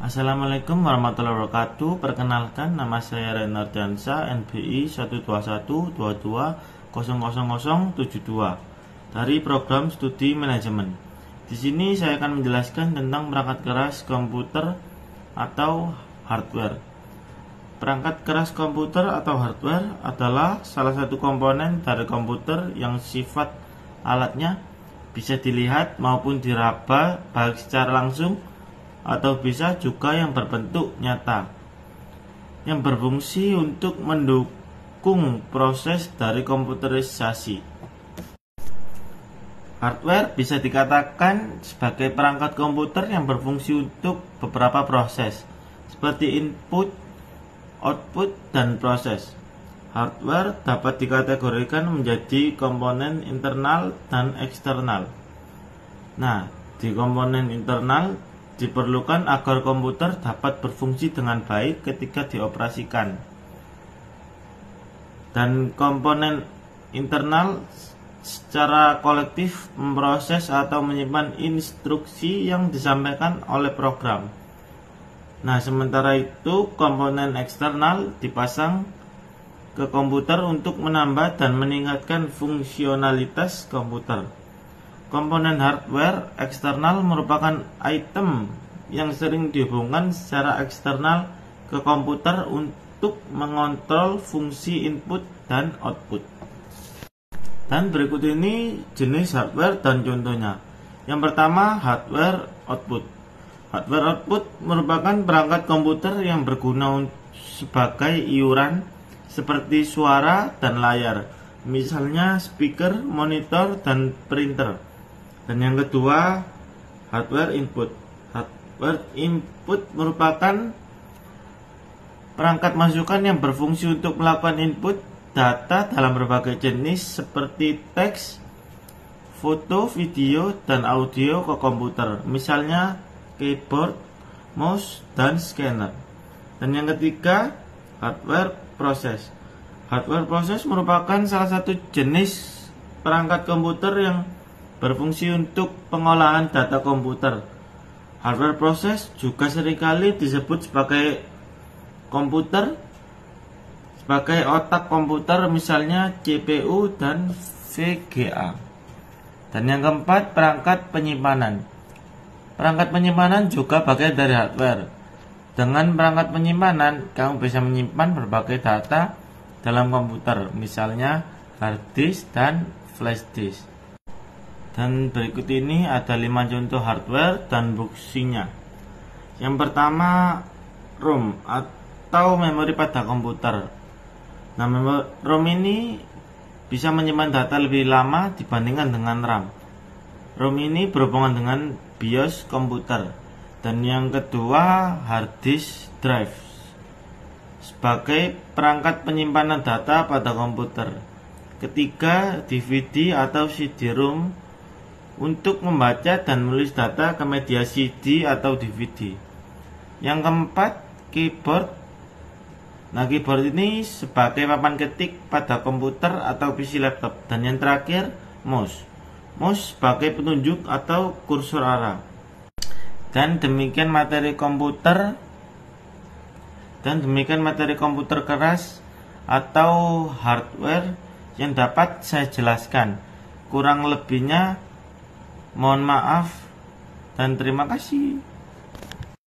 Assalamualaikum warahmatullahi wabarakatuh. Perkenalkan, nama saya Renardiansa, NBI 12122000072 dari program studi manajemen. Di sini saya akan menjelaskan tentang perangkat keras komputer atau hardware. Perangkat keras komputer atau hardware adalah salah satu komponen dari komputer yang sifat alatnya bisa dilihat maupun diraba baik secara langsung atau bisa juga yang berbentuk nyata, yang berfungsi untuk mendukung proses dari komputerisasi. Hardware bisa dikatakan sebagai perangkat komputer yang berfungsi untuk beberapa proses, seperti input, output, dan proses. Hardware dapat dikategorikan menjadi komponen internal dan eksternal. Nah, di komponen internal diperlukan agar komputer dapat berfungsi dengan baik ketika dioperasikan. Dan komponen internal secara kolektif memproses atau menyimpan instruksi yang disampaikan oleh program. Nah, sementara itu komponen eksternal dipasang ke komputer untuk menambah dan meningkatkan fungsionalitas komputer. Komponen hardware eksternal merupakan item yang sering dihubungkan secara eksternal ke komputer untuk mengontrol fungsi input dan output. Dan berikut ini jenis hardware dan contohnya. Yang pertama, hardware output. Hardware output merupakan perangkat komputer yang berguna sebagai iuran seperti suara dan layar, misalnya speaker, monitor, dan printer. Dan yang kedua, hardware input. Hardware input merupakan perangkat masukan yang berfungsi untuk melakukan input data dalam berbagai jenis seperti teks, foto, video, dan audio ke komputer, misalnya keyboard, mouse, dan scanner. Dan yang ketiga, hardware proses. Hardware proses merupakan salah satu jenis perangkat komputer yang berfungsi untuk pengolahan data komputer. Hardware proses juga seringkali disebut sebagai komputer, sebagai otak komputer, misalnya CPU dan VGA. Dan yang keempat, perangkat penyimpanan. Perangkat penyimpanan juga bagian dari hardware. Dengan perangkat penyimpanan, kamu bisa menyimpan berbagai data dalam komputer, misalnya hard disk dan flash disk. Dan berikut ini ada 5 contoh hardware dan fungsinya. Yang pertama, ROM atau memori pada komputer. Nah, ROM ini bisa menyimpan data lebih lama dibandingkan dengan RAM. ROM ini berhubungan dengan BIOS komputer. Dan yang kedua, hard disk drive sebagai perangkat penyimpanan data pada komputer. Ketiga, DVD atau CD-ROM untuk membaca dan menulis data ke media CD atau DVD. Yang keempat, keyboard. Nah, keyboard ini sebagai papan ketik pada komputer atau PC laptop. Dan yang terakhir, mouse. Mouse sebagai petunjuk atau kursor arah. Dan demikian materi komputer keras atau hardware yang dapat saya jelaskan. Kurang lebihnya mohon maaf dan terima kasih.